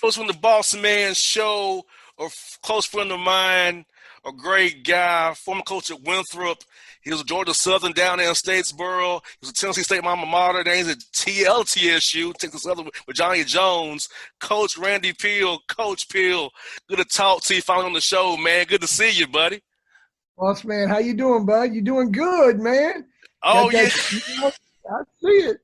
Coach from the Bossman Show, a close friend of mine, a great guy, former coach at Winthrop. He was a Georgia Southern down there in Statesboro. He was a Tennessee State alma mater. Then he's at TLTSU, Texas Southern with Johnny Jones. Coach Randy Peele. Coach Peele, good to talk to you finally on the show, man. Good to see you, buddy. Boss man, how you doing, bud? You doing good, man. Oh, yeah. I see it.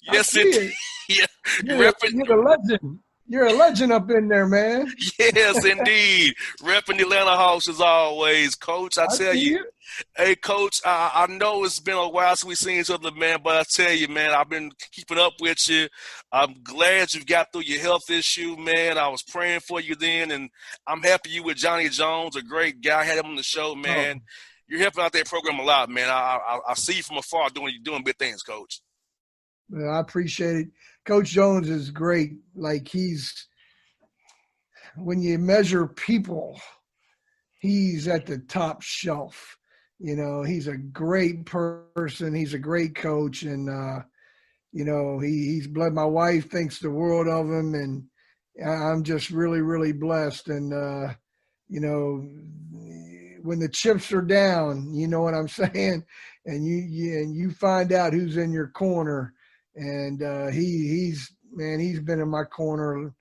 Yes, it. Yeah. You're a legend. You're a legend up in there, man. Yes, indeed. Repping the Atlanta Hawks as always. Coach, I tell you. Hey, Coach, I know it's been a while since we've seen each other, man, but I tell you, man, I've been keeping up with you. I'm glad you've got through your health issue, man. I was praying for you then, and I'm happy you with Johnny Jones, a great guy. I had him on the show, man. Oh. You're helping out that program a lot, man. I see you from afar doing big things, Coach. Well, I appreciate it. Coach Jones is great. Like, when you measure people, he's at the top shelf. You know, he's a great person. He's a great coach. And, you know, he's blessed. My wife thinks the world of him. And I'm just really, really blessed. And, you know, when the chips are down, you know what I'm saying? And you find out who's in your corner. And he's been in my corner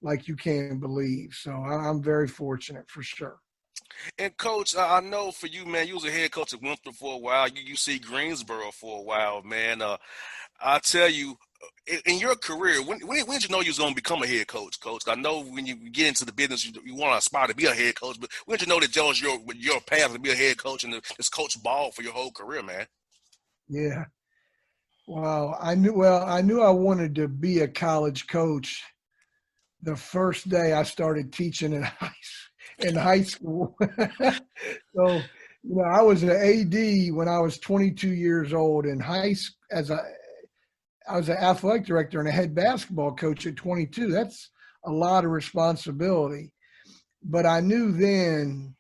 like you can't believe. So I'm very fortunate for sure. And Coach, I know for you, man, you was a head coach at Winthrop for a while. You see Greensboro for a while, man. I tell you, in your career, when did you know you was going to become a head coach, Coach? I know when you get into the business, you want to aspire to be a head coach, but when did you know that was your path to be a head coach and just coach ball for your whole career, man? Yeah. Wow. I knew I wanted to be a college coach the first day I started teaching in high school. So, you know, I was an AD when I was 22 years old in high school. I was an athletic director and a head basketball coach at 22. That's a lot of responsibility. But I knew then,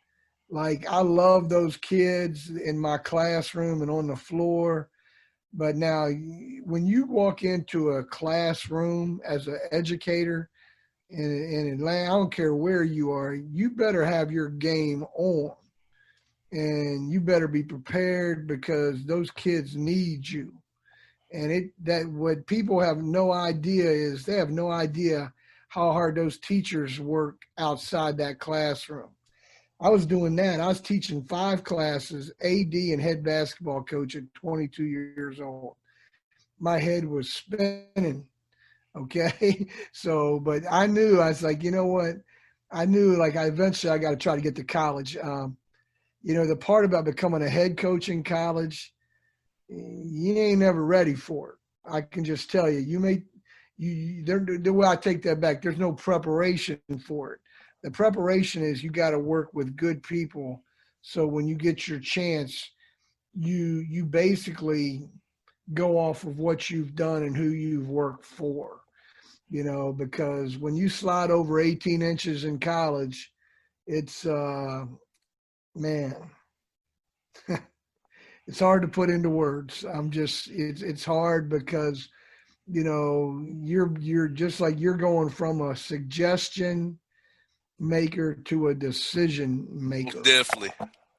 like, I love those kids in my classroom and on the floor. But now when you walk into a classroom as an educator in Atlanta, I don't care where you are, you better have your game on. And you better be prepared because those kids need you. And what people have no idea is they have no idea how hard those teachers work outside that classroom. I was doing that. I was teaching 5 classes, AD and head basketball coach at 22 years old. My head was spinning, okay? So, but I was like, you know what? I knew, like, eventually I got to try to get to college. You know, the part about becoming a head coach in college, you ain't never ready for it. I can just tell you, the way I take that back, there's no preparation for it. The preparation is you got to work with good people. So when you get your chance, you basically go off of what you've done and who you've worked for, you know, because when you slide over 18 inches in college, it's, man, it's hard to put into words. It's hard because, you know, you're just like, you're going from a suggestion maker to a decision maker. Definitely.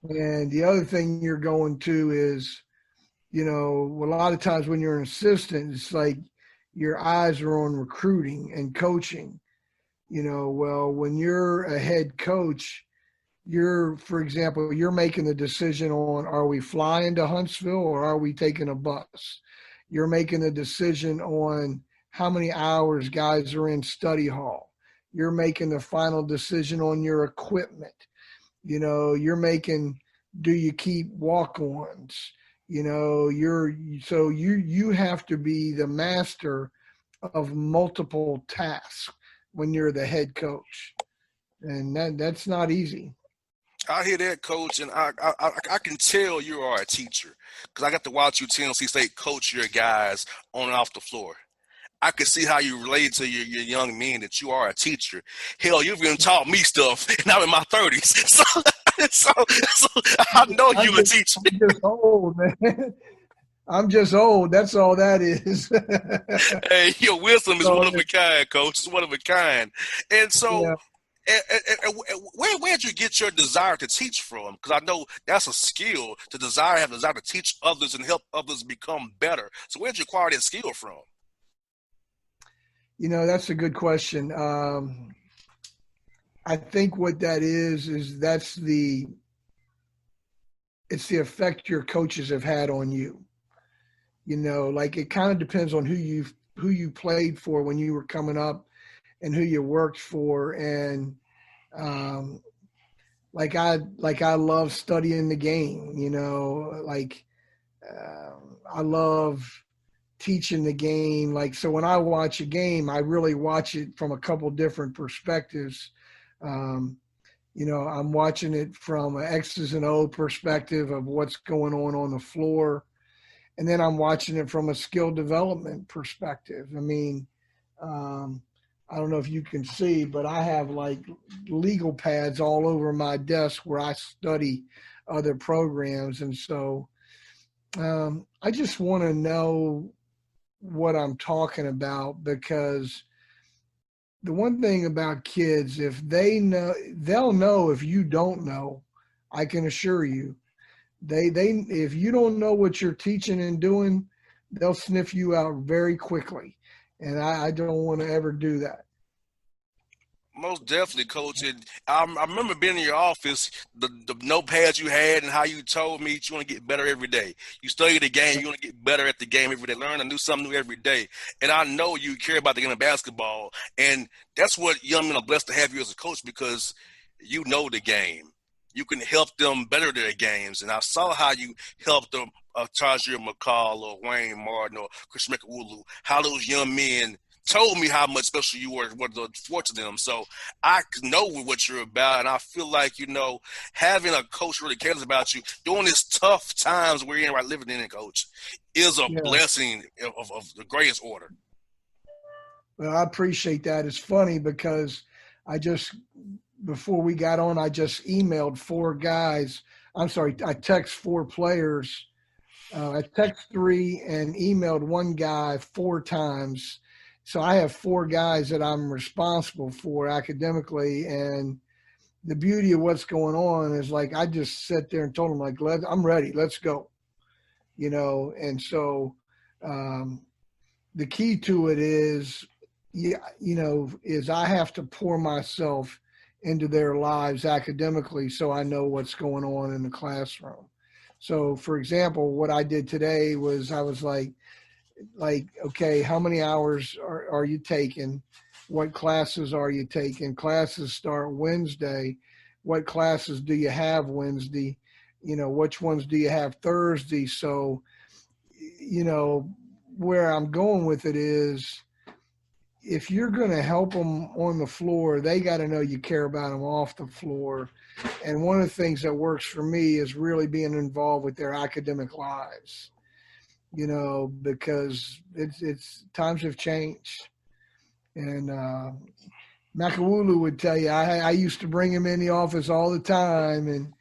And the other thing you're going to is, you know, a lot of times when you're an assistant, it's like your eyes are on recruiting and coaching. You know, well, when you're a head coach, for example, you're making the decision on, are we flying to Huntsville or are we taking a bus? You're making the decision on how many hours guys are in study hall. You're making the final decision on your equipment. You know, you're making, do you keep walk-ons? You know, you have to be the master of multiple tasks when you're the head coach. And that's not easy. I hear that, Coach, and I can tell you are a teacher because I got to watch you Tennessee State coach your guys on and off the floor. I could see how you relate to your young men, that you are a teacher. Hell, you've even taught me stuff, and I'm in my 30s. So I know you're a teacher. I'm just old, man. I'm just old. That's all that is. Hey, your wisdom is So, one of a kind, coach. It's one of a kind. And so, yeah. where'd you get your desire to teach from? Because I know that's a skill to have a desire to teach others and help others become better. So where'd you acquire that skill from? That's a good question. I think what that is it's the effect your coaches have had on you. Like it kind of depends on who you played for when you were coming up and who you worked for. And um, I love studying the game. I love teaching the game. Like, so when I watch a game, I really watch it from a couple different perspectives. Um, I'm watching it from an X's and O perspective of what's going on the floor. And then I'm watching it from a skill development perspective. I mean, I don't know if you can see, but I have like legal pads all over my desk where I study other programs. And so I just want to know what I'm talking about, because the one thing about kids, if they know, they'll know. If you don't know, I can assure you, they if you don't know what you're teaching and doing, they'll sniff you out very quickly. And I don't want to ever do that. Most definitely, coach. And I remember being in your office, the notepads you had, and how you told me you want to get better every day. You study the game, you want to get better at the game every day, learn and do something new every day. And I know you care about the game of basketball, and that's what young men are blessed to have you as a coach, because you know the game. You can help them better their games. And I saw how you helped them, Tajir McCall or Wayne Martin or Chris McAwulu, how those young men told me how much special you were for to them. So I know what you're about, and I feel like, having a coach really cares about you during these tough times we're in, right, living in, coach, is a Yeah. blessing of the greatest order. Well, I appreciate that. It's funny because before we got on, I just emailed four guys. I'm sorry, I text four players. I text three and emailed one guy four times. So I have four guys that I'm responsible for academically. And the beauty of what's going on is, like, I just sit there and told them, like, I'm ready, let's go. And so the key to it is, is I have to pour myself into their lives academically so I know what's going on in the classroom. So, for example, what I did today was I was like, okay, how many hours are you taking? What classes are you taking? Classes start Wednesday. What classes do you have Wednesday? Which ones do you have Thursday? So, where I'm going with it is, if you're going to help them on the floor, they got to know you care about them off the floor. And one of the things that works for me is really being involved with their academic lives, because it's times have changed. And Makawulu would tell you, I used to bring him in the office all the time, and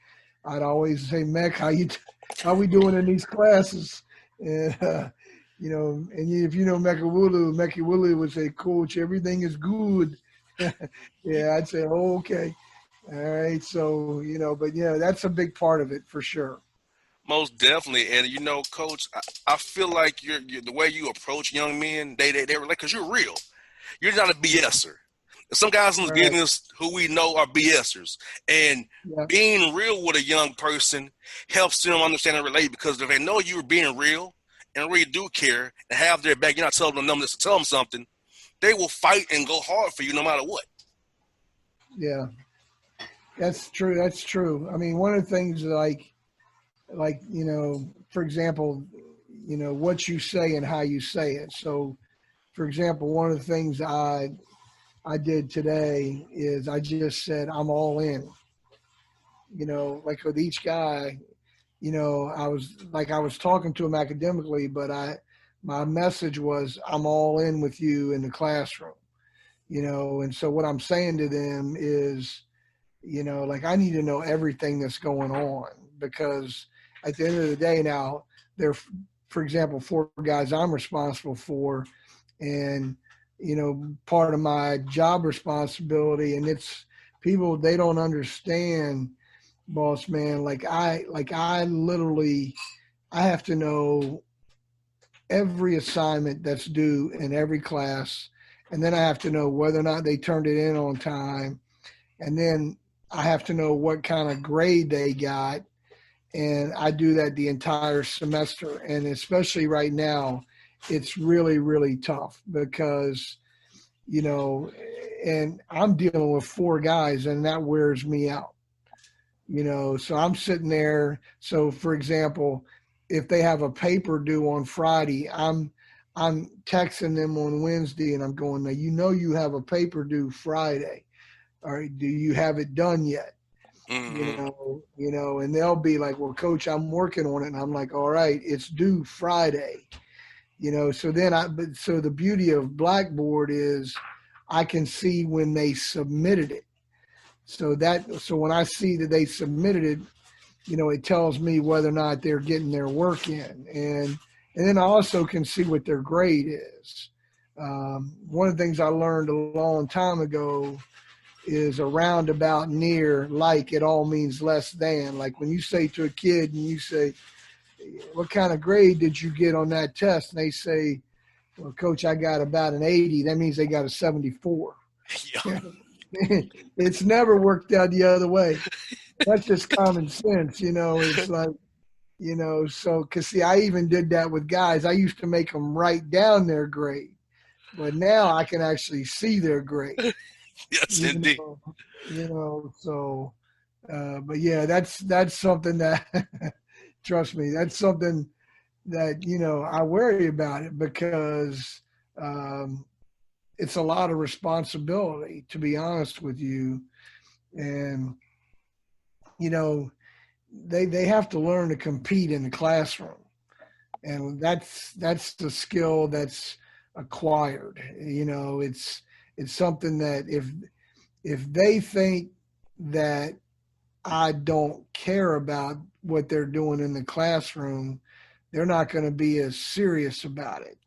I'd always say, Mek, how we doing in these classes? And and if you know Mekawulu would say, Coach, everything is good. Yeah, I'd say, oh, okay. All right. So, but yeah, that's a big part of it for sure. Most definitely. And, coach, I feel like you're the way you approach young men, they relate, because you're real. You're not a BSer. Some guys in this Right. business who we know are BSers. And Yeah. being real with a young person helps them understand and relate, because if they know you're being real and really do care and have their back, you're not telling them numbness to tell them something, they will fight and go hard for you no matter what. Yeah. That's true. That's true. I mean, one of the things, for example, what you say and how you say it. So, for example, one of the things I did today is I just said, I'm all in. Like with each guy, I was talking to him academically, but my message was, I'm all in with you in the classroom. And so what I'm saying to them is, I need to know everything that's going on, because at the end of the day now, they're for example, 4 guys I'm responsible for, and part of my job responsibility, and it's people, they don't understand, boss man. I literally, I have to know every assignment that's due in every class, and then I have to know whether or not they turned it in on time, and then I have to know what kind of grade they got, and I do that the entire semester. And especially right now, it's really, really tough because, and I'm dealing with 4 guys, and that wears me out. So I'm sitting there. So for example, if they have a paper due on Friday, I'm texting them on Wednesday, and I'm going, now you have a paper due Friday. All right, do you have it done yet? And they'll be like, well, coach, I'm working on it. And I'm like, all right, it's due Friday. So then so the beauty of Blackboard is I can see when they submitted it. So when I see that they submitted it, it tells me whether or not they're getting their work in. And then I also can see what their grade is. One of the things I learned a long time ago is around, about, near, like, it all means less than. Like when you say to a kid and you say, what kind of grade did you get on that test? And they say, well, coach, I got about an 80. That means they got a 74. Yeah. It's never worked out the other way. That's just common sense. It's like, so, cause see, I even did that with guys. I used to make them write down their grade, but now I can actually see their grade. Yes, indeed. So, but yeah, that's something that, trust me, that's something that, I worry about it because, it's a lot of responsibility, to be honest with you. And, they have to learn to compete in the classroom. And that's the skill that's acquired. It's something that if they think that I don't care about what they're doing in the classroom, they're not going to be as serious about it.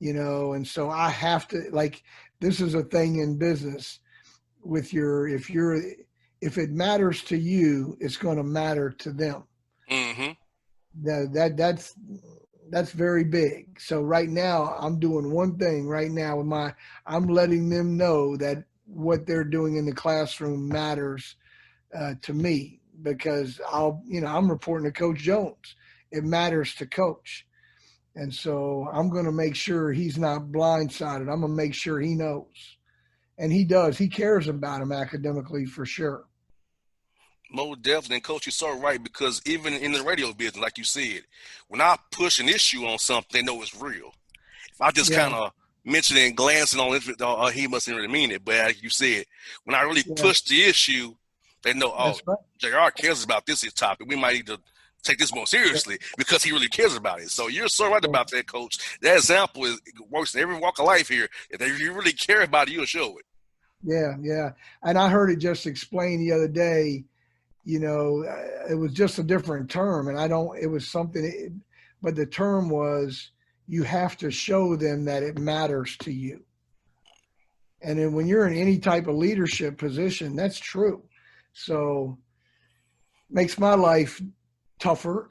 And so I have to, like, this is a thing in business with if it matters to you, it's going to matter to them. Mm-hmm. That's very big. So right now I'm doing one thing right now I'm letting them know that what they're doing in the classroom matters to me, because I'm reporting to Coach Jones. It matters to Coach. And so I'm going to make sure he's not blindsided. I'm going to make sure he knows. And he does. He cares about him academically for sure. Most definitely. And Coach, you're so right, because even in the radio business, like you said, when I push an issue on something, they know it's real. If I just kind of mention it and glancing on it, he mustn't really mean it. But like you said, when I really push the issue, they know, right. JR cares about this topic. We might need to take this more seriously because he really cares about it. So you're so right about that, Coach. That example works in every walk of life here. If you really care about it, you'll show it. Yeah. And I heard it just explained the other day. It was just a different term, and it was something, but the term was, you have to show them that it matters to you. And then when you're in any type of leadership position, that's true. So makes my life tougher,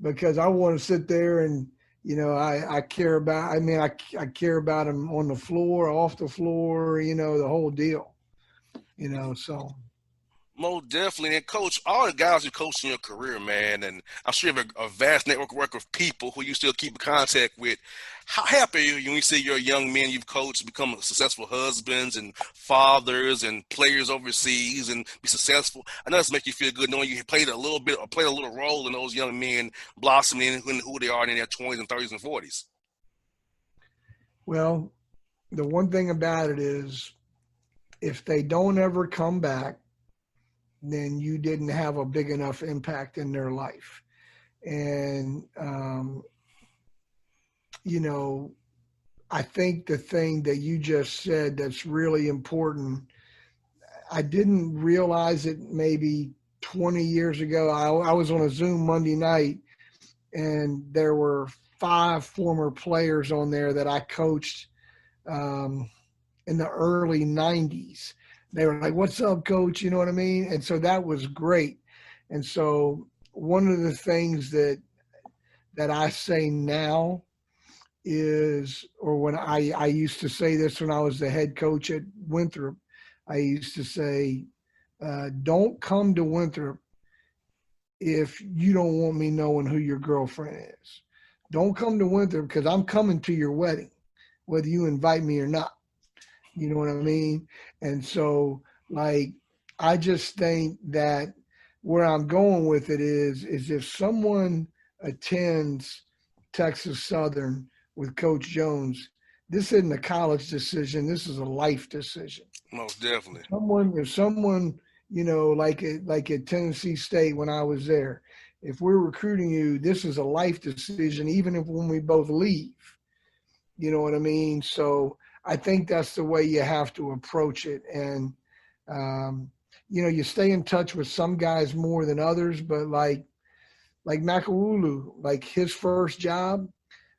because I want to sit there and, I care about, I care about them on the floor, off the floor, the whole deal, so. Most definitely. And Coach, all the guys you coached in your career, man, and I'm sure you have a vast network of people who you still keep in contact with. How happy are you when you see your young men you've coached become successful husbands and fathers and players overseas and be successful? I know this makes you feel good knowing you played a little role in those young men blossoming into who they are in their 20s and 30s and 40s. Well, the one thing about it is, if they don't ever come back, then you didn't have a big enough impact in their life. And, I think the thing that you just said that's really important, I didn't realize it maybe 20 years ago. I was on a Zoom Monday night, and there were 5 former players on there that I coached in the early 90s. They were like, "What's up, coach?" You know what I mean? And so that was great. And so one of the things that I say now is, or when I used to say this when I was the head coach at Winthrop, I used to say, don't come to Winthrop if you don't want me knowing who your girlfriend is. Don't come to Winthrop because I'm coming to your wedding, whether you invite me or not. You know what I mean? And so, like, I just think that where I'm going with it is if someone attends Texas Southern with Coach Jones, this isn't a college decision. This is a life decision. Most definitely. If someone, you know, like at Tennessee State when I was there, if we're recruiting you, this is a life decision, even if when we both leave. You know what I mean? So I think that's the way you have to approach it. And, you know, you stay in touch with some guys more than others, but like Makawulu, like his first job,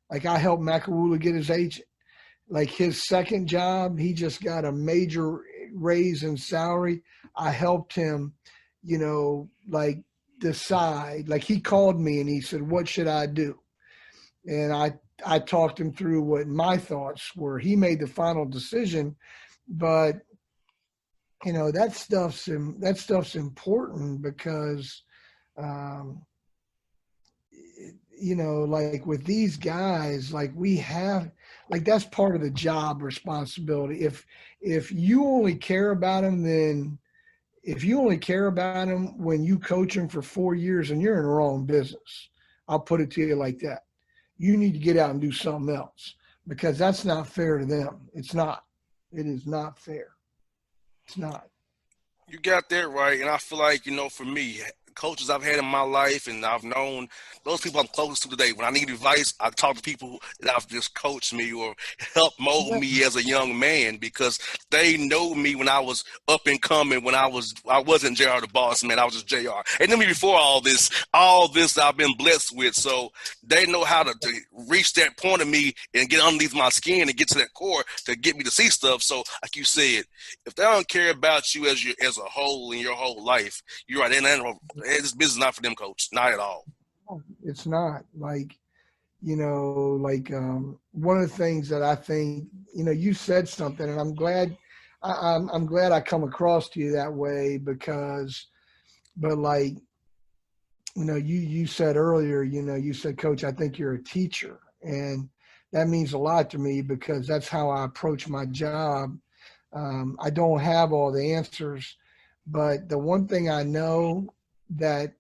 like I helped Makawulu get his agent. Like his second job, he just got a major raise in salary. I helped him, you know, like decide. Like he called me and he said, "What should I do?" And I talked him through what my thoughts were. He made the final decision, but you know that stuff's important because, you know, like with these guys, like we have, like that's part of the job responsibility. If you only care about them, then if you only care about them when you coach them for 4 years, and you're in the wrong business. I'll put it to you like that. You need to get out and do something else because that's not fair to them. It's not. It is not fair. It's not. You got that right. And I feel like, you know, for me, coaches I've had in my life and I've known those people I'm closest to today. When I need advice, I talk to people that have just coached me or helped mold me as a young man because they know me when I was up and coming, when I wasn't JR the boss man, I was just JR. And knew me before all this that I've been blessed with. So they know how to reach that point of me and get underneath my skin and get to that core to get me to see stuff. So like you said, if they don't care about you as a whole in your whole life, you're right. This business is not for them, coach. Not at all. It's not. Like, you know, like one of the things that I think, you know, you said something, and I'm glad I come across to you that way because, but like, you know, you said earlier, you know, you said, "Coach, I think you're a teacher," and that means a lot to me because that's how I approach my job. I don't have all the answers, but the one thing I know that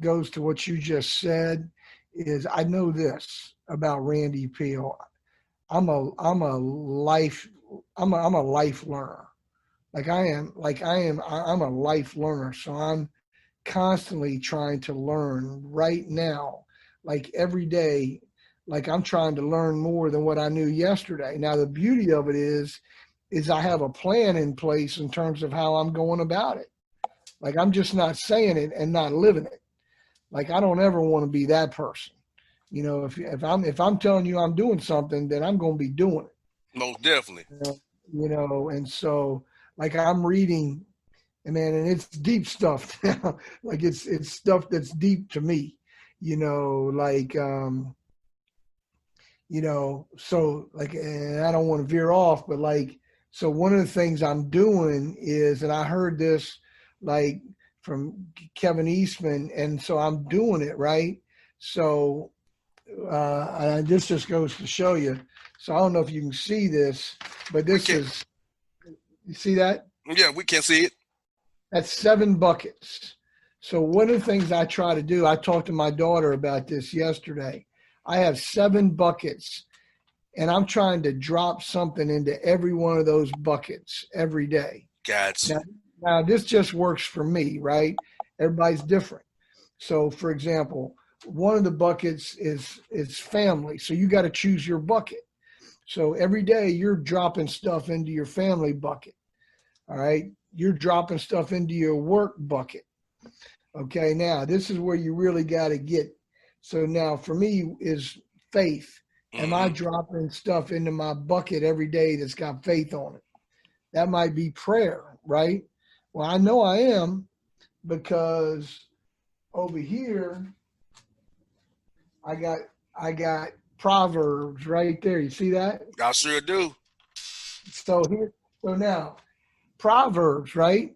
goes to what you just said is I know this about Randy Peele. I'm a life learner. I'm a life learner. So I'm constantly trying to learn right now, like every day, like I'm trying to learn more than what I knew yesterday. Now the beauty of it is I have a plan in place in terms of how I'm going about it. Like I'm just not saying it and not living it. Like I don't ever want to be that person. You know, if I'm telling you I'm doing something, then I'm going to be doing it. Most definitely. You know, and so like I'm reading, and man, and it's deep stuff now. Like it's stuff that's deep to me. You know, like you know, so like, and I don't want to veer off, but like, so one of the things I'm doing is, and I heard this like from Kevin Eastman, and so I'm doing it right. So this just goes to show you. So I don't know if you can see this, but this is, you see that? Yeah, we can see it. That's 7 buckets. So one of the things I try to do, I talked to my daughter about this yesterday. I have 7 buckets, and I'm trying to drop something into every one of those buckets every day. Gotcha. Now this just works for me, right? Everybody's different. So, for example, one of the buckets is family. So you got to choose your bucket. So every day you're dropping stuff into your family bucket. All right. You're dropping stuff into your work bucket. Okay. Now this is where you really got to get So now for me is faith. Am I Mm-hmm. dropping stuff into my bucket every day that's got faith on it? That might be prayer, right? Well, I know I am because over here I got I got Proverbs right there. You see that? I sure do. So now Proverbs, right?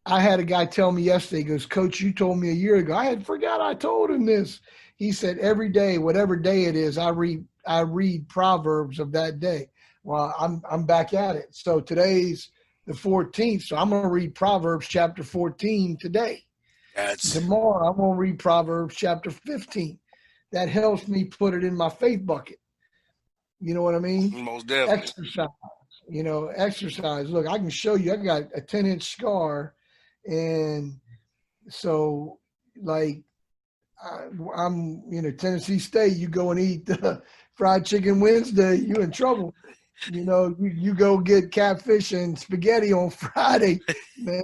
I had a guy tell me yesterday, he goes, Coach, you told me a year ago. I had forgot I told him this. He said, every day, whatever day it is, I read Proverbs of that day. Well, I'm back at it. So today's the 14th. So I'm gonna read Proverbs chapter 14 today. That's Tomorrow I'm gonna read Proverbs chapter 15. That helps me put it in my faith bucket. You know what I mean? most definitely. Exercise. Exercise. Look, I can show you. I got a 10-inch scar, and so like I'm, Tennessee State. You go and eat the fried chicken Wednesday, you in trouble. You go get catfish and spaghetti on Friday, man.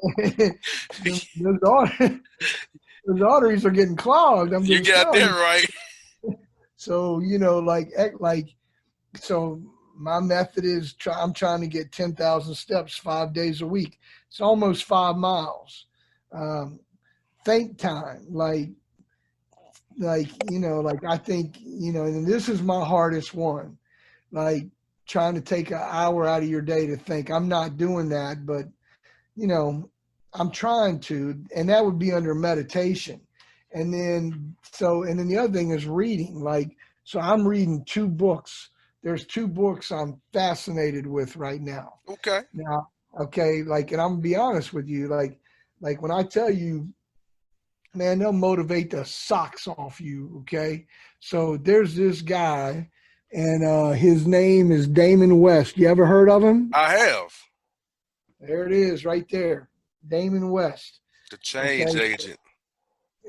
those, arteries, those arteries are getting clogged. I'm You just got that telling you. right. So so my method is I'm trying to get 10,000 steps 5 days a week. It's almost 5 miles. Think time, I think, and this is my hardest one, like trying to take an hour out of your day to think. I'm not doing that, but I'm trying to, and that would be under meditation. And then the other thing is reading. So I'm reading 2 books. There's 2 books I'm fascinated with right now. Okay. Now, okay, and I'm gonna be honest with you, like when I tell you, man, they'll motivate the socks off you. Okay. So there's this guy, and his name is Damon West. You ever heard of him? I have. There it is right there. Damon West. The change Okay. agent.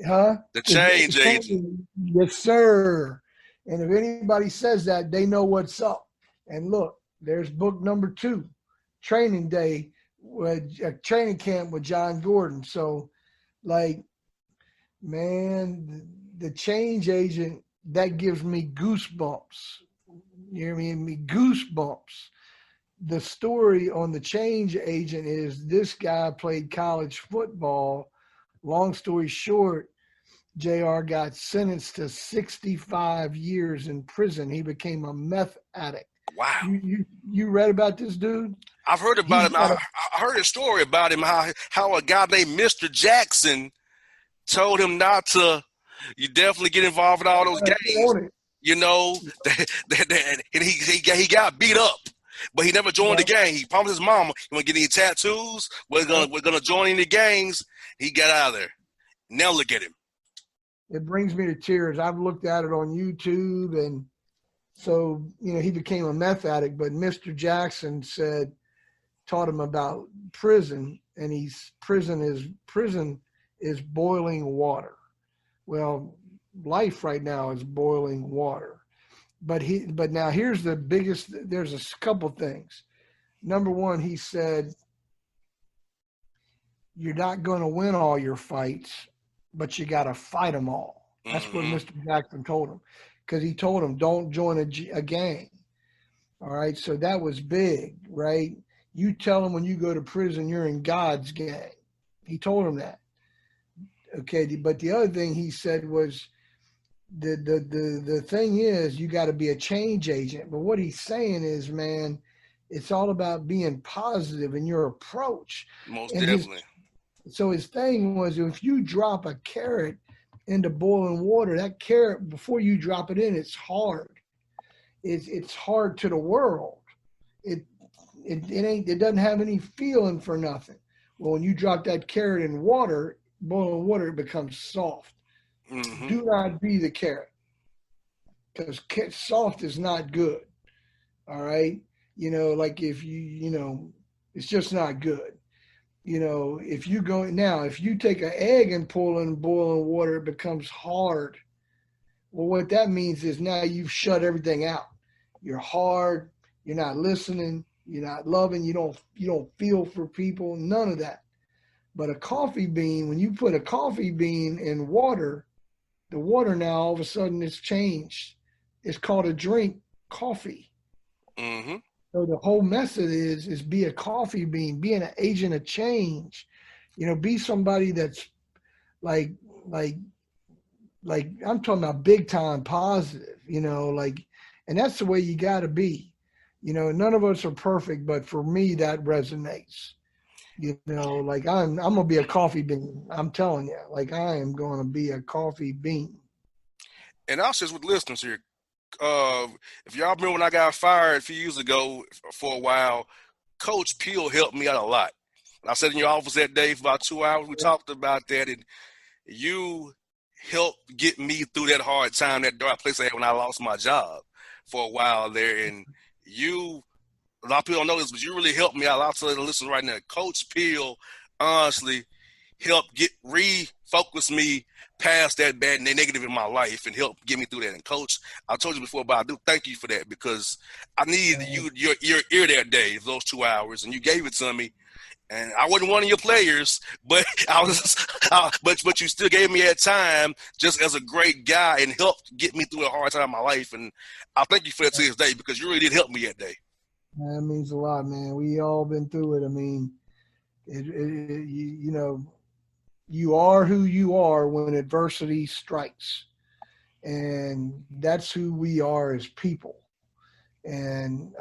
Huh? The change agent. Yes, sir. And if anybody says that, they know what's up. And look, there's book number 2, Training Day, training camp with John Gordon. So, man, the change agent, that gives me goosebumps. You know what I mean? Me goosebumps. The story on the change agent is this guy played college football. Long story short, JR got sentenced to 65 years in prison. He became a meth addict. Wow. You read about this dude? I've heard about him. I heard a story about him, how a guy named Mr. Jackson told him not to. You definitely get involved in all those games. And he got beat up, but he never joined the gang. He promised his mama he won't get any tattoos. We're gonna join any gangs. He got out of there. Now look at him. It brings me to tears. I've looked at it on YouTube, and so he became a meth addict. But Mr. Jackson taught him about prison, and prison is boiling water. Well, life right now is boiling water. But now here's the biggest. There's a couple things. Number one, he said, you're not going to win all your fights, but you got to fight them all. That's what Mr. Jackson told him, because he told him, don't join a gang. All right. So that was big, right? You tell him when you go to prison, you're in God's gang. He told him that. Okay. But the other thing he said was, the thing is, you got to be a change agent. But what he's saying is, man, it's all about being positive in your approach. Most definitely. So his thing was, if you drop a carrot into boiling water, that carrot, before you drop it in, it's hard. It's hard to the world. It doesn't have any feeling for nothing. Well, when you drop that carrot in water, boiling water, it becomes soft. Mm-hmm. Do not be the carrot, because soft is not good. All right. If it's just not good. If you take an egg and pull in boiling water, it becomes hard. Well, what that means is now you've shut everything out. You're hard. You're not listening. You're not loving. You don't feel for people. None of that. But a coffee bean, when you put a coffee bean in water, The water now, all of a sudden, it's changed. It's called a drink, coffee. Mm-hmm. So the whole method is be a coffee bean, be an agent of change. Be somebody that's like like like I'm talking about big time positive, and that's the way you got to be. None of us are perfect, but for me that resonates. Like I'm gonna be a coffee bean. I'm telling you, like I am gonna be a coffee bean. And I'll just with listeners here. If y'all remember when I got fired a few years ago for a while, Coach Peele helped me out a lot. I sat in your office that day for about 2 hours. We talked about that, and you helped get me through that hard time, that dark place I had when I lost my job for a while there. And a lot of people don't know this, but you really helped me out. I'll tell you to listen right now. Coach Peele, honestly, helped refocus me past that bad and negative in my life and help get me through that. And Coach, I told you before, but I do thank you for that because I needed your ear that day, those 2 hours, and you gave it to me. And I wasn't one of your players, but but you still gave me that time just as a great guy and helped get me through a hard time in my life. And I thank you for that to this day because you really did help me that day. That means a lot, man. We all been through it. I mean, you are who you are when adversity strikes, and that's who we are as people. And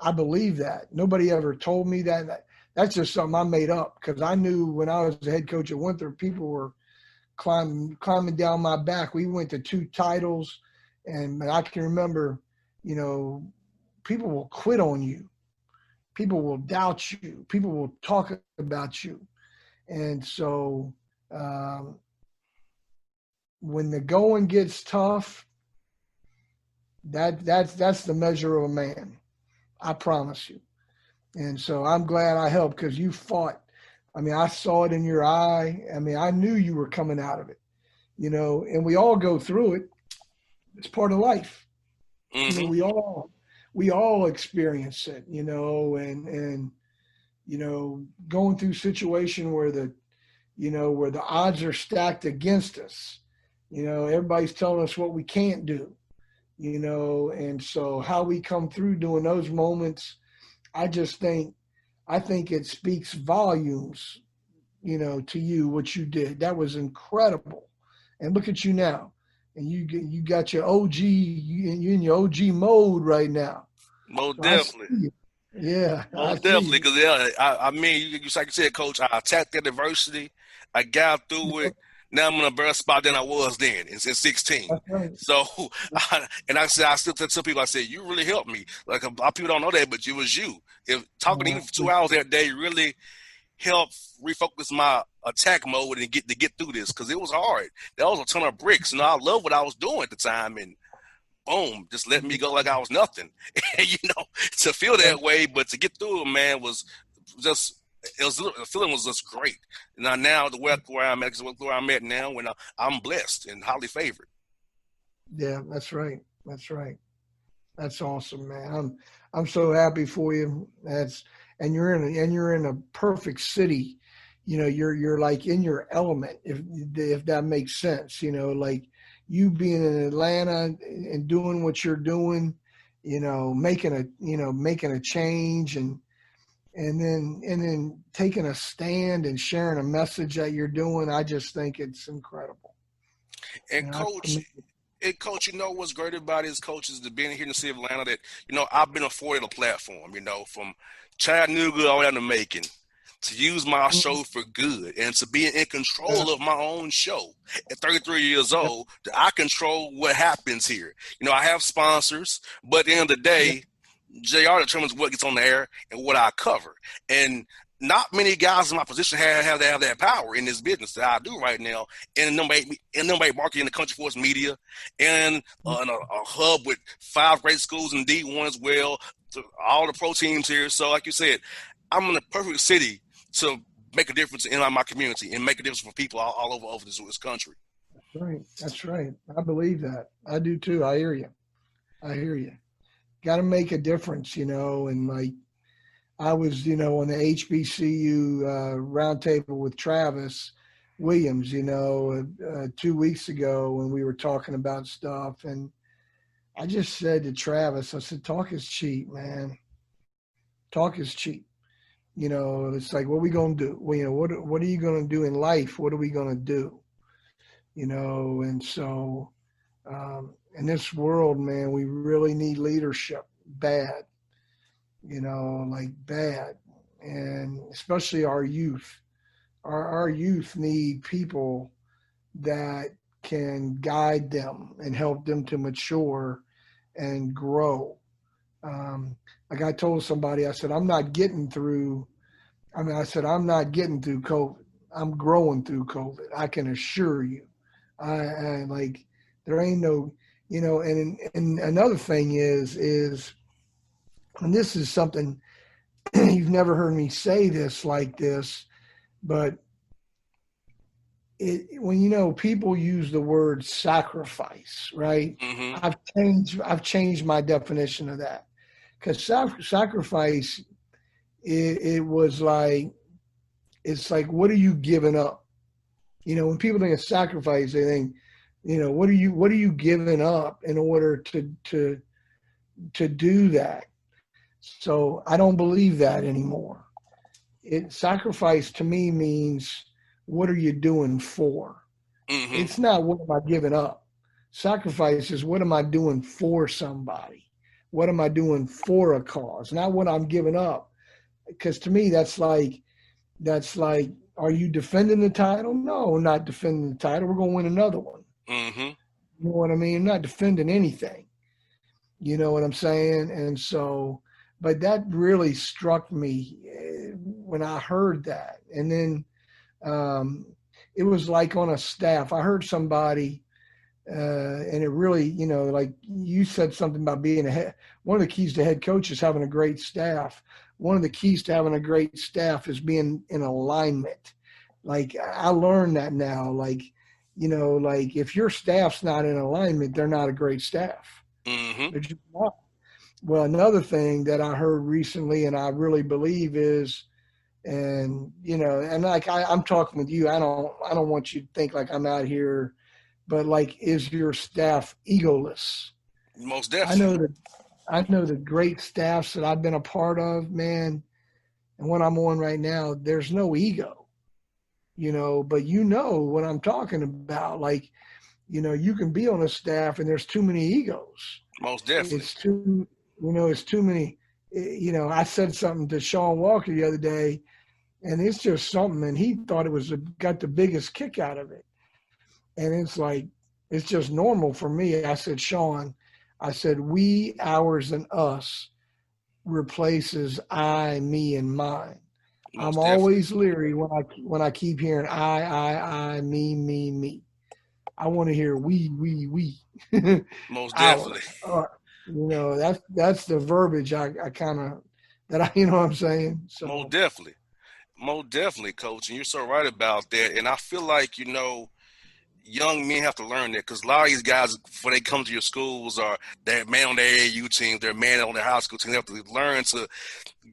I believe that. Nobody ever told me that. That's just something I made up because I knew when I was the head coach at Winthrop, people were climbing down my back. We went to 2 titles, and I can remember, people will quit on you. People will doubt you. People will talk about you. And so when the going gets tough, that's the measure of a man. I promise you. And so I'm glad I helped because you fought. I mean, I saw it in your eye. I mean, I knew you were coming out of it, and we all go through it. It's part of life. Mm-hmm. We all experience it, and going through a situation where the odds are stacked against us. Everybody's telling us what we can't do, and so how we come through during those moments, I think it speaks volumes, to you, what you did. That was incredible. And look at you now. And you got your OG, you in your OG mode right now. Most So definitely. Yeah, Most definitely. Because, I mean, like you said, Coach, I attacked that adversity. I got through it. Now I'm in a better spot than I was then in 16. That's right. So, I still tell people, I said, you really helped me. Like a lot of people don't know that, but it was you. If talking to you for 2 hours that day really helped refocus my attack mode and get through this because it was hard. That was a ton of bricks. I love what I was doing at the time, and boom, just let me go like I was nothing. And, to feel that way, but to get through it, man, was just. The feeling was just great. Now the where I'm at is where I'm at now, when I'm blessed and highly favored. Yeah, that's right. That's right. That's awesome, man. I'm so happy for you. And you're in a perfect city. You're like in your element, if that makes sense. Like you being in Atlanta and doing what you're doing, making a change and then taking a stand and sharing a message that you're doing. I just think it's incredible. And Coach, what's great about it is, Coach, is to being here in the city of Atlanta that, I've been afforded a platform, from Chattanooga all the way down to Macon, to use my show for good and to be in control of my own show. At 33 years old, I control what happens here. I have sponsors, but at the end of the day, JR determines what gets on the air and what I cover. And not many guys in my position have that power in this business that I do right now. And number 8 market in the country for us media, and a hub with 5 great schools in D1 as well, all the pro teams here. So like you said, I'm in the perfect city to make a difference in my community and make a difference for people all over this country. That's right. I believe that. I do too. I hear you. Got to make a difference, and like I was, on the HBCU roundtable with Travis. Williams, 2 weeks ago when we were talking about stuff. And I just said to Travis, I said, talk is cheap, man. Talk is cheap. It's like, what are we going to do? Well, what are you going to do in life? What are we going to do? And so in this world, man, we really need leadership bad, like bad. And especially our youth. Our youth need people that can guide them and help them to mature and grow. Like I told somebody, I said, I'm not getting through COVID. I'm growing through COVID. I can assure you. I like, there ain't no, and another thing is, and this is something you've never heard me say this like this, but when people use the word sacrifice, right? Mm-hmm. I've changed my definition of that, because sacrifice, it was like, it's like, what are you giving up? When people think of sacrifice, they think, what are you giving up in order to do that? So I don't believe that anymore. Sacrifice to me means, what are you doing for? Mm-hmm. It's not, what am I giving up? Sacrifice is, what am I doing for somebody? What am I doing for a cause? Not what I'm giving up. Because to me, that's like, are you defending the title? No, not defending the title. We're going to win another one. Mm-hmm. You know what I mean? I'm not defending anything. You know what I'm saying? And so, but that really struck me when I heard that. And then it was like on a staff. I heard somebody, and it really, like you said something about being one of the keys to head coach is having a great staff. One of the keys to having a great staff is being in alignment. Like, I learned that now, like, like if your staff's not in alignment, they're not a great staff. Mm-hmm. They're just not. Well, another thing that I heard recently, and I really believe is, and and like I'm talking with you, I don't want you to think like I'm out here, but like, is your staff egoless? Most definitely. I know the great staffs that I've been a part of, man, and what I'm on right now, there's no ego, but what I'm talking about. Like, you can be on a staff and there's too many egos. Most definitely. It's too many. I said something to Sean Walker the other day, and it's just something, and he thought got the biggest kick out of it. And it's like, it's just normal for me. I said, Sean, we, ours, and us replaces I, me, and mine. Most I'm always leery when I keep hearing I, me, me, me. I want to hear we. Most Our. definitely. That's the verbiage I kind of, that I, what I'm saying? So. Most definitely. Most definitely, coach. And you're so right about that. And I feel like, young men have to learn that, because a lot of these guys, before they come to your schools, or they're man on their AAU team, they're man on their high school team, they have to learn to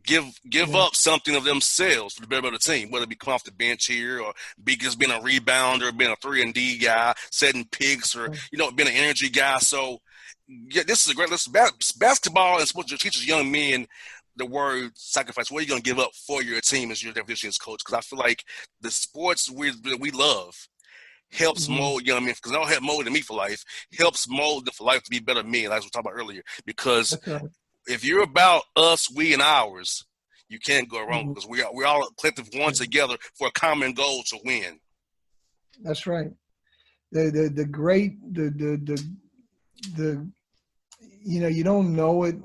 give up something of themselves for the betterment of the team, whether it be come off the bench here, or be just being a rebounder, being a 3-and-D guy, setting picks, or being an energy guy. So yeah, this is a great. Basketball and sports teaches young men the word sacrifice. What are you going to give up for your team as your definition as coach? Because I feel like the sports we love helps mold young men, because they don't help mold me for life. Helps mold them for life to be better men, like we talked about earlier. Because if you're about us, we, and ours, you can't go wrong, because we're all collective one together for a common goal to win. That's right. The great you don't know it.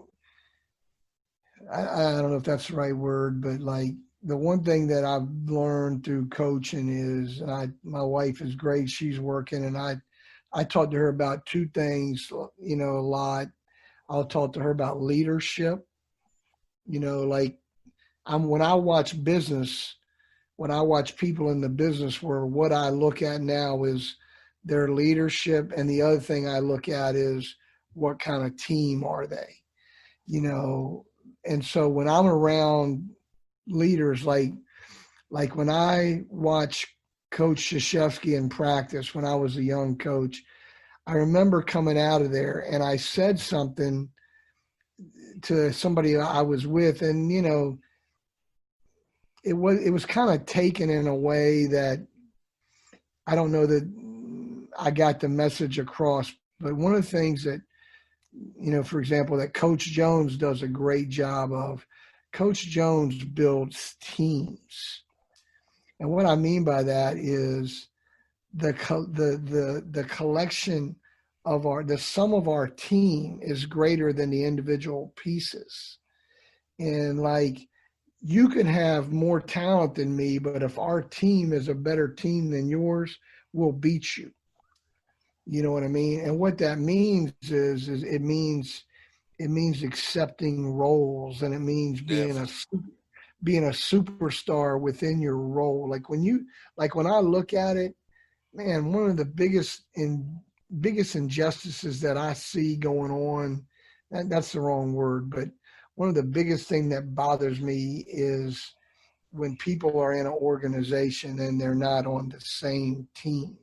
I don't know if that's the right word, but like, the one thing that I've learned through coaching is, my wife is great. She's working, and I talked to her about two things, a lot. I'll talk to her about leadership. Like, when I watch people in the business world, what I look at now is their leadership. And the other thing I look at is, what kind of team are they? And so when I'm around leaders, like when I watch Coach Krzyzewski in practice when I was a young coach. I remember coming out of there and I said something to somebody I was with, and it was kind of taken in a way that I don't know that I got the message across. But one of the things that, for example, that Coach Jones does a great job of, Coach Jones builds teams. And what I mean by that is the collection of the sum of our team is greater than the individual pieces. And like, you can have more talent than me, but if our team is a better team than yours, we'll beat you. You know what I mean? And what that means is it means accepting roles, and it means being a superstar within your role. Like when I look at it, man, one of the biggest injustices that I see going on, that's the wrong word, but one of the biggest thing that bothers me is when people are in an organization and they're not on the same team.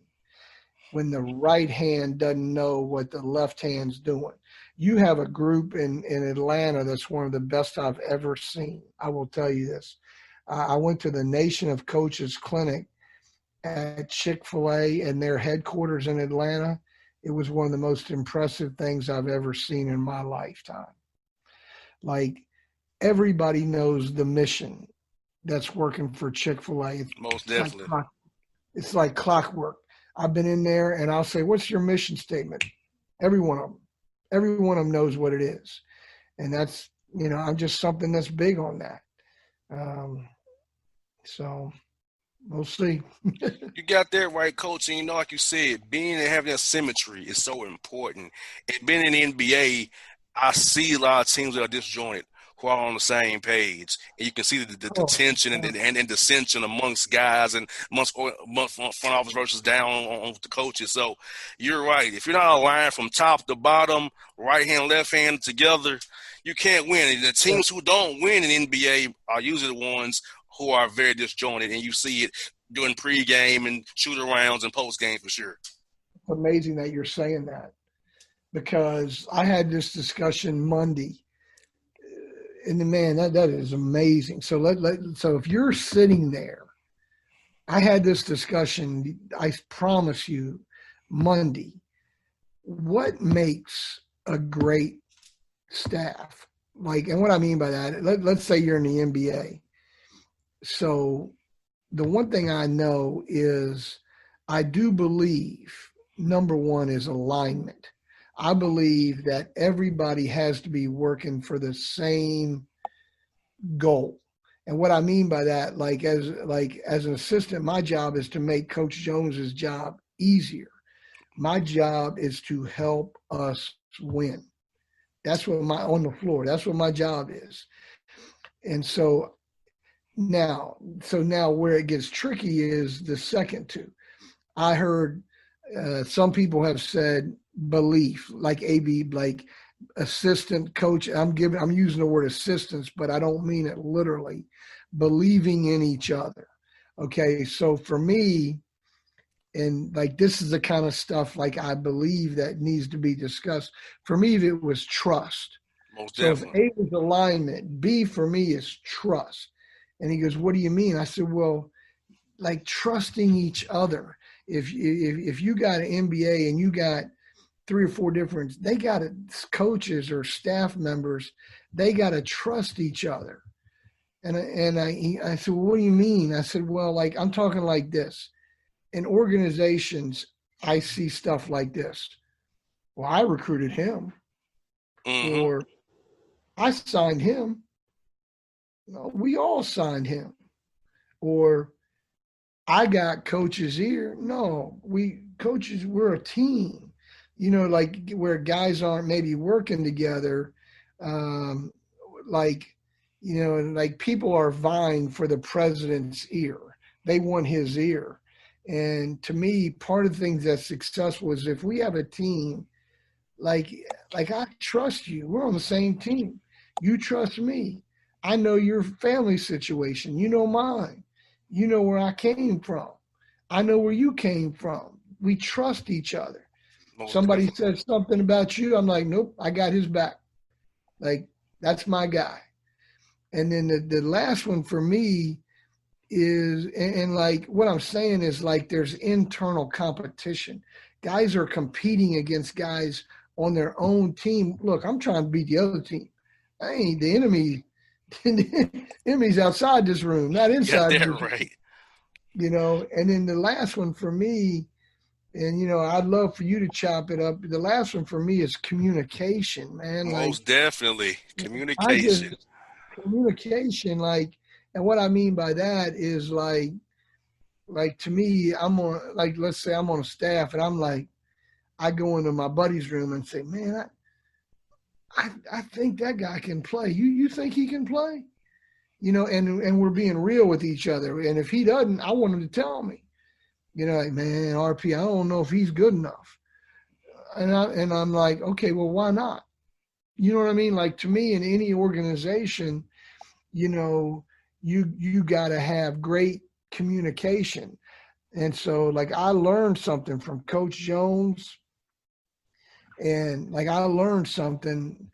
When the right hand doesn't know what the left hand's doing. You have a group in Atlanta that's one of the best I've ever seen. I will tell you this. I went to the Nation of Coaches Clinic at Chick-fil-A and their headquarters in Atlanta. It was one of the most impressive things I've ever seen in my lifetime. Like, everybody knows the mission that's working for Chick-fil-A. Most definitely. It's like clockwork. I've been in there and I'll say, what's your mission statement? Every one of them knows what it is. And that's, I'm just something that's big on that. So we'll see. You got that right, Coach. And like you said, being and having that symmetry is so important. And being in the NBA, I see a lot of teams that are disjointed who are on the same page. And you can see the tension and dissension amongst guys and amongst front office versus down on the coaches. So you're right. If you're not aligned from top to bottom, right hand, left hand together, you can't win. And the teams who don't win in NBA are usually the ones who are very disjointed. And you see it during pregame and shoot-arounds and post-game for sure. It's amazing that you're saying that, because I had this discussion Monday. And man, that is amazing. So so if you're sitting there, I had this discussion, I promise you, Monday. What makes a great staff? Like, and what I mean by that, let's say you're in the NBA. So the one thing I know is I do believe number one is alignment. I believe that everybody has to be working for the same goal. And what I mean by that, as an assistant, my job is to make Coach Jones's job easier. My job is to help us win. That's what on the floor. That's what my job is. And so now where it gets tricky is the second two. I heard some people have said belief, like assistant coach. I'm using the word assistants, but I don't mean it literally. Believing in each other. Okay, so for me, and like, this is the kind of stuff like I believe that needs to be discussed. For me, it was trust. Most so definitely. If A is alignment, B for me is trust. And he goes, what do you mean? I said, well, like trusting each other. If you got an NBA and you got 3 or 4 different, they got coaches or staff members, they got to trust each other. And I said, well, what do you mean? I said, well, like, I'm talking like this. In organizations, I see stuff like this. Well, I recruited him. Mm-hmm. Or I signed him. No, we all signed him. Or I got coach's ear. No, we're a team. Like where guys aren't maybe working together, like people are vying for the president's ear. They want his ear. And to me, part of the things that's successful is if we have a team, like I trust you. We're on the same team. You trust me. I know your family situation. You know mine. You know where I came from. I know where you came from. We trust each other. Most Somebody definitely. says something about you, I'm like, nope, I got his back. Like, that's my guy. And then the last one for me is, and like what I'm saying is like there's internal competition. Guys are competing against guys on their own team. Look, I'm trying to beat the other team. I ain't the enemy. The enemy's outside this room, not You got inside that this right. room, you know. And then the last one for me, and you know, I'd love for you to chop it up. The last one for me is communication, man. Like Most definitely. I just Communication. communication, like, and what I mean by that is like to me, I'm on, like, let's say I'm on a staff and I'm like, I go into my buddy's room and say, man, I think that guy can play. You think he can play? You know, and we're being real with each other. And if he doesn't, I want him to tell me. You know, like, man, RP, I don't know if he's good enough. And I'm like, okay, well, why not? You know what I mean? Like to me, in any organization, you know, you got to have great communication. And so, like, I learned something from Coach Jones, and like I learned something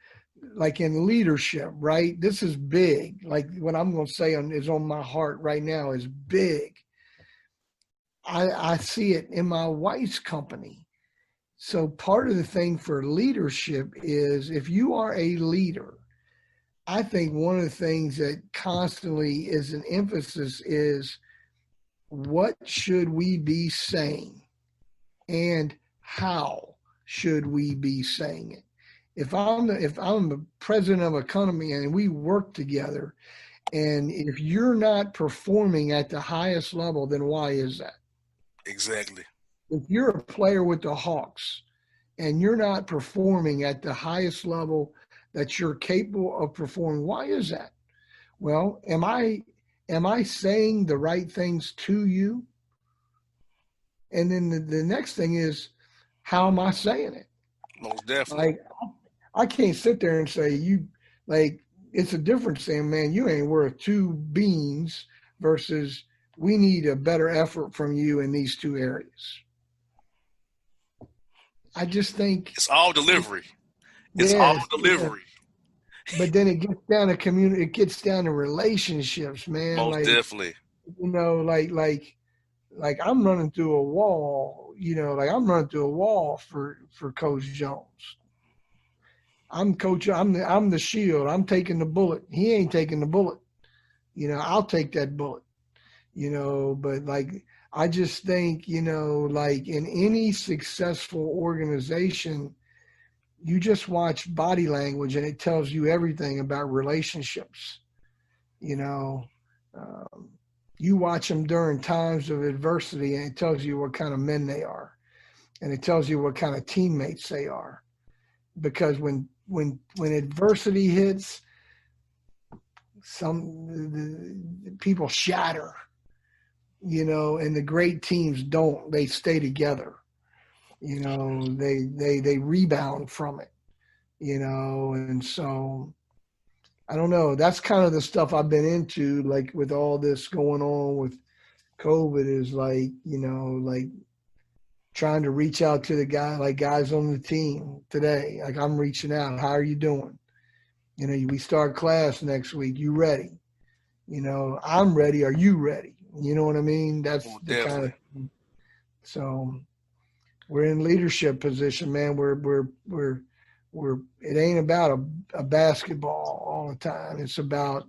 like in leadership, right? This is big. Like what I'm going to say is on my heart right now is big. I see it in my wife's company. So part of the thing for leadership is if you are a leader, I think one of the things that constantly is an emphasis is what should we be saying and how should we be saying it? If I'm the president of a company and we work together, and if you're not performing at the highest level, then why is that? Exactly. If you're a player with the Hawks and you're not performing at the highest level that you're capable of performing, why is that? Well, am I saying the right things to you? And then the next thing is, how am I saying it? Most definitely. Like, I can't sit there and say you, like, it's a difference saying, man, you ain't worth two beans versus we need a better effort from you in these two areas. I just think, It's all delivery. It's all yes, yeah. delivery. But then it gets down to community, it gets down to relationships, man. Most Like, definitely. you know, like I'm running through a wall, you know, like I'm running through a wall for Coach Jones. I'm the shield. I'm taking the bullet. He ain't taking the bullet. You know, I'll take that bullet. You know, but like I just think, you know, like in any successful organization, you just watch body language and it tells you everything about relationships. You know, um, you watch them during times of adversity and it tells you what kind of men they are, and it tells you what kind of teammates they are. Because when adversity hits, the people shatter, you know, and the great teams don't. They stay together. You know, they rebound from it. You know, and so I don't know. That's kind of the stuff I've been into, like with all this going on with COVID, is like, you know, like trying to reach out to the guy, like guys on the team today. Like I'm reaching out. How are you doing? You know, we start class next week. You ready? You know, I'm ready. Are you ready? You know what I mean? That's Most the kind definitely. of, so we're in leadership position, man. We're it ain't about a basketball all the time. It's about,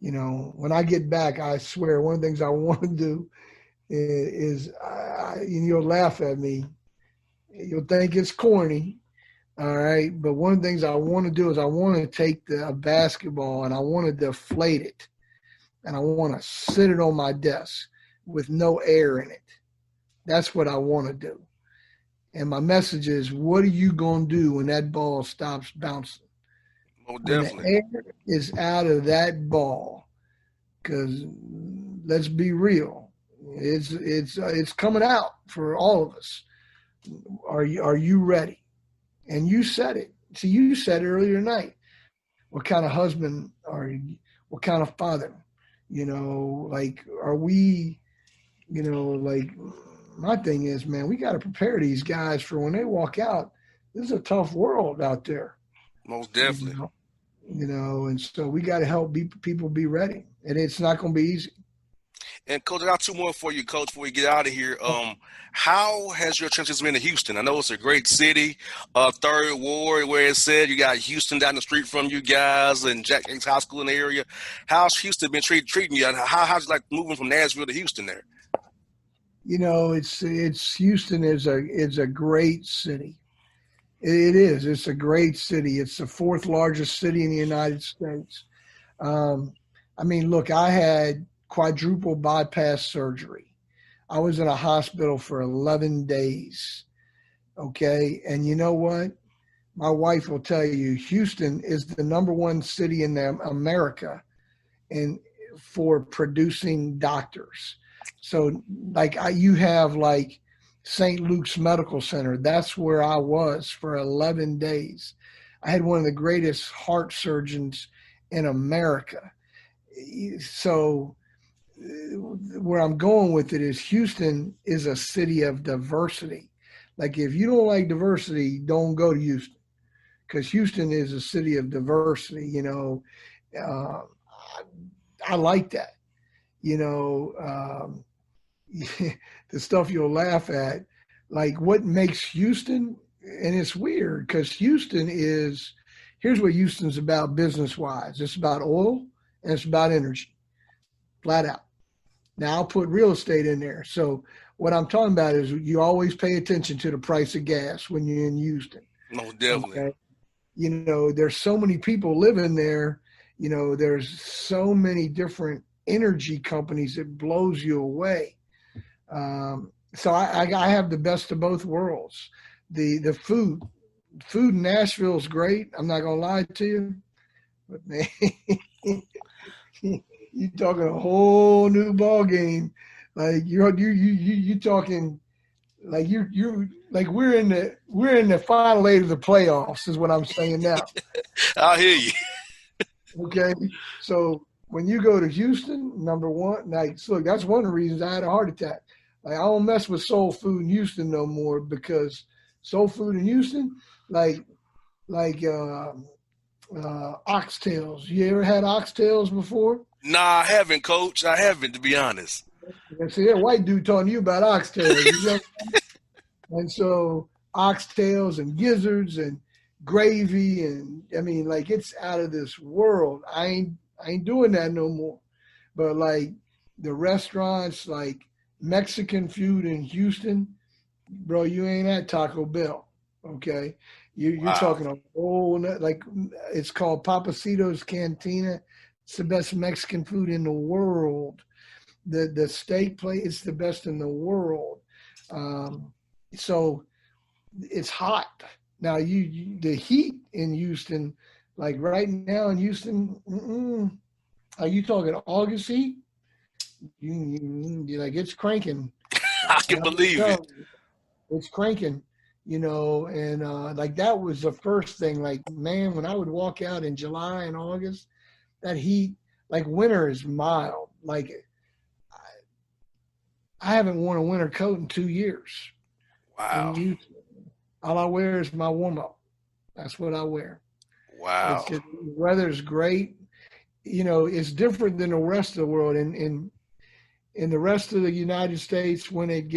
you know, when I get back, I swear one of the things I want to do is you'll laugh at me. You'll think it's corny. All right. But one of the things I want to do is I want to take a basketball and I want to deflate it and I want to sit it on my desk with no air in it. That's what I want to do. And my message is, what are you going to do when that ball stops bouncing? Most When the definitely. air is out of that ball, because let's be real, it's coming out for all of us. Are you ready? And you said it. See, you said it earlier tonight. What kind of husband are you? What kind of father? You know, like, are we Like my thing is, man, we got to prepare these guys for when they walk out. This is a tough world out there, Most you definitely. know. And so we got to help people be ready, and it's not going to be easy. And coach, I got two more for you, coach, before we get out of here. How has your transition been to Houston? I know it's a great city, Third Ward, where it said you got Houston down the street from you guys, and Jack Yates High School in the area. How's Houston been treating you? And how's it like moving from Nashville to Houston there? It's Houston is a great city. It is. It's a great city. It's the fourth largest city in the United States. Um, I mean, look, I had quadruple bypass surgery. I was in a hospital for 11 days. Okay. And you know what? My wife will tell you, Houston is the number one city in America and for producing doctors. So you have like St. Luke's Medical Center. That's where I was for 11 days. I had one of the greatest heart surgeons in America. So where I'm going with it is Houston is a city of diversity. Like if you don't like diversity, don't go to Houston because Houston is a city of diversity. Uh, I like that. You know, the stuff you'll laugh at, like what makes Houston, and it's weird because here's what Houston's about business wise. It's about oil and it's about energy, flat out. Now I'll put real estate in there. So what I'm talking about is you always pay attention to the price of gas when you're in Houston. Most definitely. Okay. There's so many people living there. There's so many different energy companies. It blows you away. So I have the best of both worlds. The food in Nashville is great. I'm not gonna lie to you, but man, you talking a whole new ball game. Like you talking like you like we're in the final eight of the playoffs is what I'm saying now. I hear you. Okay, so when you go to Houston, number one, like look, that's one of the reasons I had a heart attack. Like I don't mess with soul food in Houston no more because soul food in Houston, like oxtails. You ever had oxtails before? Nah, I haven't, coach. I haven't, to be honest. And see that white dude talking to you about oxtails. And so oxtails and gizzards and gravy and I mean like it's out of this world. I ain't doing that no more. But like the restaurants like Mexican food in Houston, bro, you ain't at Taco Bell. Okay. You're Wow. talking a whole like it's called Papacito's Cantina. It's the best Mexican food in the world. The steak plate is the best in the world. So it's hot now. The heat in Houston, like right now in Houston, are you talking August heat? Like it's cranking. I And can believe it. it's cranking, and like that was the first thing. Like man, when I would walk out in July and August, that heat, like winter is mild. Like I haven't worn a winter coat in 2 years. Wow. And all I wear is my warm up. That's what I wear. It's Wow. just the weather's great. It's different than the rest of the world. In the rest of the United States, when it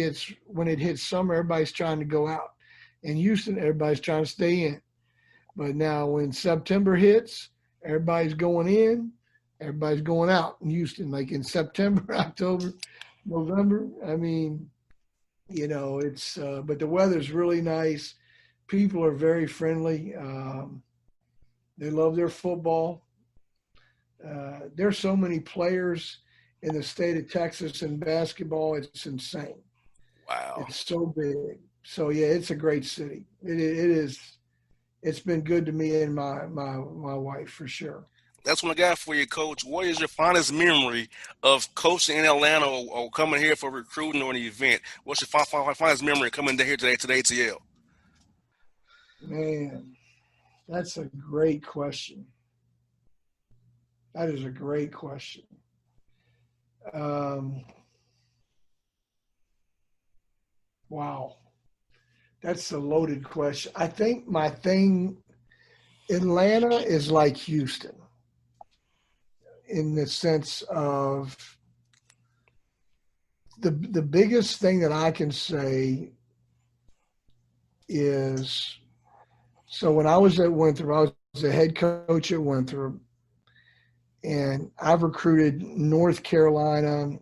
hits summer, everybody's trying to go out. In Houston, everybody's trying to stay in. But now when September hits, everybody's going in, everybody's going out in Houston. Like in September, October, November. I mean, it's but the weather's really nice. People are very friendly. They love their football. There's so many players in the state of Texas in basketball. It's insane. Wow. It's so big. So yeah, it's a great city. It is. It's been good to me and my wife for sure. That's what I got for you, coach. What is your fondest memory of coaching in Atlanta or coming here for recruiting or an event? What's your fondest memory coming here today to the ATL? Man, that's a great question. That is a great question. Um, Wow. That's a loaded question. I think Atlanta is like Houston in the sense of the biggest thing that I can say is, so when I was at Winthrop, I was a head coach at Winthrop, and I've recruited North Carolina.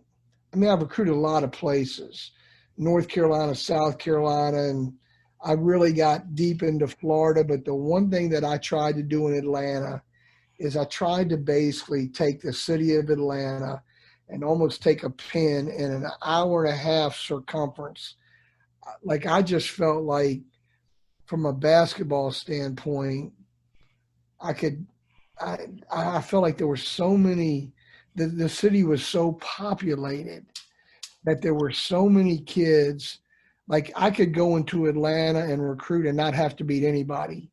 I mean, I've recruited a lot of places, North Carolina, South Carolina, and I really got deep into Florida. But the one thing that I tried to do in Atlanta is I tried to basically take the city of Atlanta and almost take a pin in an hour and a half circumference. Like, I just felt like from a basketball standpoint, I felt like there were so many, the city was so populated that there were so many kids. Like, I could go into Atlanta and recruit and not have to beat anybody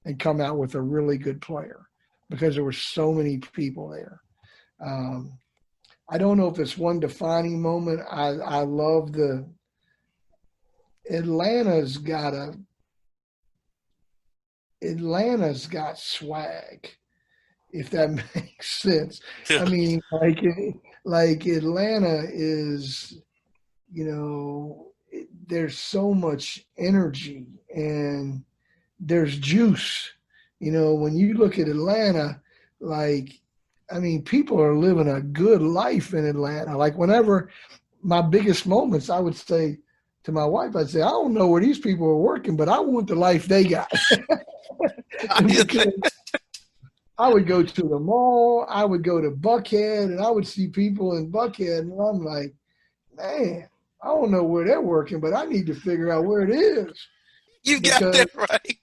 and come out with a really good player because there were so many people there. I don't know if it's one defining moment. I love Atlanta's got swag, if that makes sense. I mean, like Atlanta is, there's so much energy and there's juice. When you look at Atlanta, people are living a good life in Atlanta. Like, whenever my biggest moments, I would say to my wife, I'd say, I don't know where these people are working, but I want the life they got. Because I would go to the mall, I would go to Buckhead, and I would see people in Buckhead, and I'm like, man, I don't know where they're working, but I need to figure out where it is. You got that right.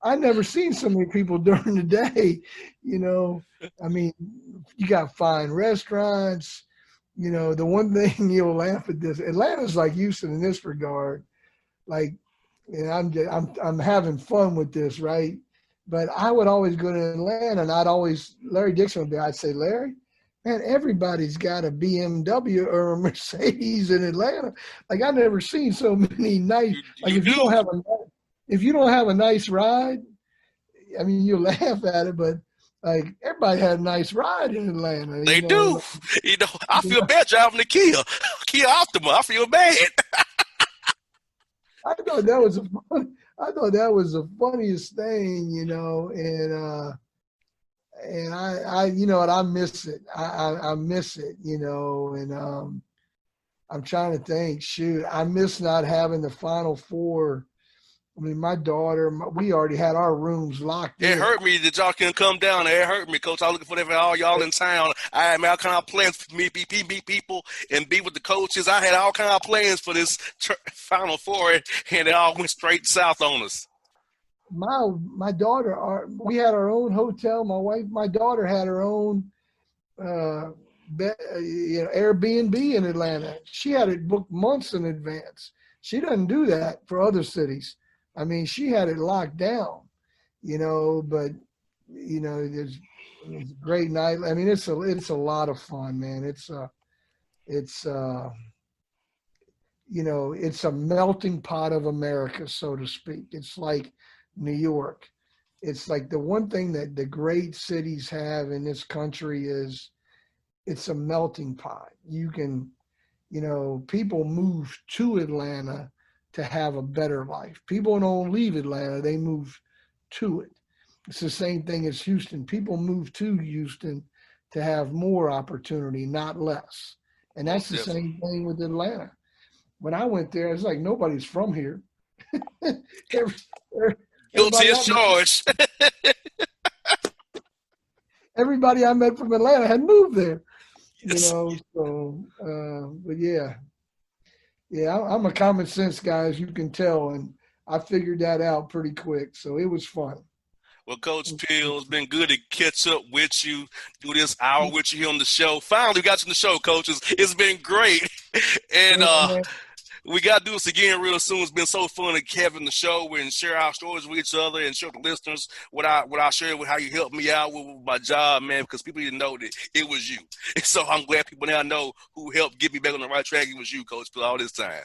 I never seen so many people during the day. You got fine restaurants. The one thing you'll laugh at this, Atlanta's like Houston in this regard. Like, and I'm having fun with this, right? But I would always go to Atlanta, and Larry Dixon would be, I'd say, Larry, man, everybody's got a BMW or a Mercedes in Atlanta. Like, I've never seen so many nice. Like, if you don't have a nice ride, I mean, you laugh at it, but like, everybody had a nice ride in Atlanta. They do. I feel bad driving the Kia Optima. I feel bad. I thought that was the funniest thing, and I miss it. I miss it, and I'm trying to think. Shoot, I miss not having the Final Four. I mean, my daughter, we already had our rooms locked in. It hurt me that y'all couldn't come down there. It hurt me, Coach. I was looking for that for all y'all in town. I had all kind of plans for me to meet people and be with the coaches. I had all kind of plans for this Final Four, and it all went straight south on us. My daughter, we had our own hotel. My daughter had her own Airbnb in Atlanta. She had it booked months in advance. She doesn't do that for other cities. I mean, she had it locked down, but there's a great night. I mean, it's a lot of fun, man. It's a melting pot of America, so to speak. It's like New York. It's like the one thing that the great cities have in this country is it's a melting pot. You can, people move to Atlanta to have a better life. People don't leave Atlanta, they move to it. It's the same thing as Houston. People move to Houston to have more opportunity, not less. And that's the same thing with Atlanta. When I went there, it's like nobody's from here. Guilty as charged. Everybody I met from Atlanta had moved there. Yes. But yeah. Yeah, I'm a common sense guy, as you can tell, and I figured that out pretty quick. So it was fun. Well, Coach Peele, it's been good to catch up with you, do this hour with you here on the show. Finally, we got you on the show, Coach. It's been great. And We got to do this again real soon. It's been so fun having the show and share our stories with each other and share the listeners what I shared with how you helped me out with my job, man, because people didn't know that it was you. And so I'm glad people now know who helped get me back on the right track. It was you, Coach, for all this time.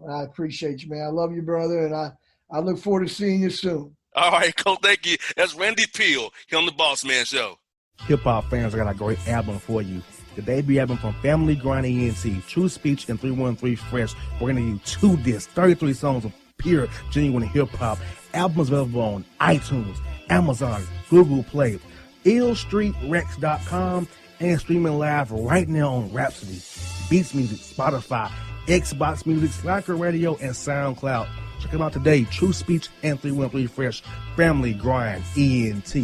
I appreciate you, man. I love you, brother, and I look forward to seeing you soon. All right, Coach, thank you. That's Randy Peele here on the Bossman Show. Hip-hop fans, I got a great album for you. The debut album from Family Grind ENT, True Speech and 313 Fresh. We're going to give you 2 discs, 33 songs of pure, genuine hip-hop. Albums available on iTunes, Amazon, Google Play, illstreetrex.com, and streaming live right now on Rhapsody, Beats Music, Spotify, Xbox Music, Spreaker Radio, and SoundCloud. Check them out today, True Speech and 313 Fresh, Family Grind ENT.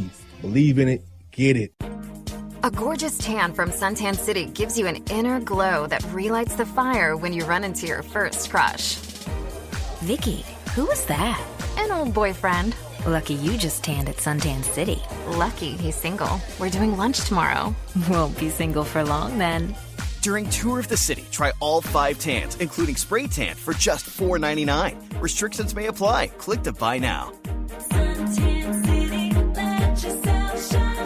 Believe in it, get it. A gorgeous tan from Suntan City gives you an inner glow that relights the fire when you run into your first crush. Vicky, who was that? An old boyfriend. Lucky you just tanned at Suntan City. Lucky he's single. We're doing lunch tomorrow. Won't be single for long then. During Tour of the City, try all 5 tans, including spray tan, for just $4.99. Restrictions may apply. Click to buy now. Suntan City, let yourself shine.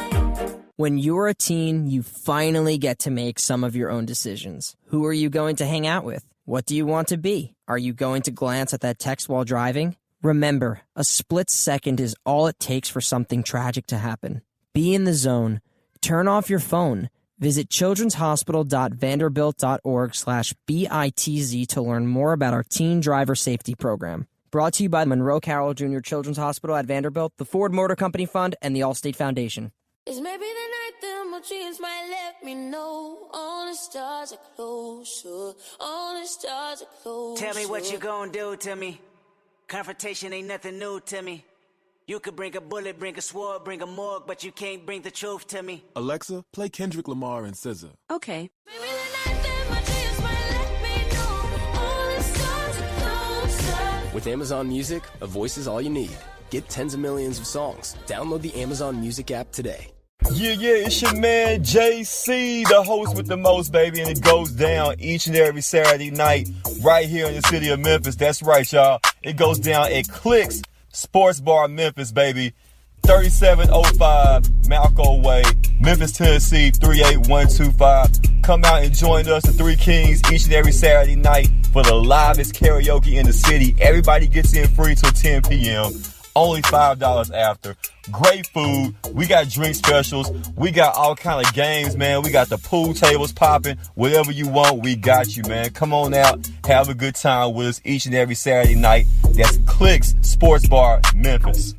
When you're a teen, you finally get to make some of your own decisions. Who are you going to hang out with? What do you want to be? Are you going to glance at that text while driving? Remember, a split second is all it takes for something tragic to happen. Be in the zone. Turn off your phone. Visit childrenshospital.vanderbilt.org/BITZ to learn more about our teen driver safety program. Brought to you by Monroe Carroll Jr. Children's Hospital at Vanderbilt, the Ford Motor Company Fund, and the Allstate Foundation. It's maybe the night that my dreams might let me know. All the stars are closer. All the stars are closer. Tell me what you gonna do to me. Confrontation ain't nothing new to me. You could bring a bullet, bring a sword, bring a morgue, but you can't bring the truth to me. Alexa, play Kendrick Lamar and SZA. Okay. Maybe the night that my dreams might let me know. All the stars are closer. With Amazon Music, a voice is all you need. Get tens of millions of songs. Download the Amazon Music app today. Yeah, it's your man JC, the host with the most, baby, and it goes down each and every Saturday night right here in the city of Memphis. That's right, y'all. It goes down at Clicks Sports Bar Memphis, baby. 3705 Malco Way, Memphis, Tennessee, 38125. Come out and join us, the Three Kings, each and every Saturday night for the livest karaoke in the city. Everybody gets in free till 10 p.m. Only $5 after. Great food. We got drink specials. We got all kind of games, man. We got the pool tables popping. Whatever you want, we got you, man. Come on out. Have a good time with us each and every Saturday night. That's Clicks Sports Bar, Memphis.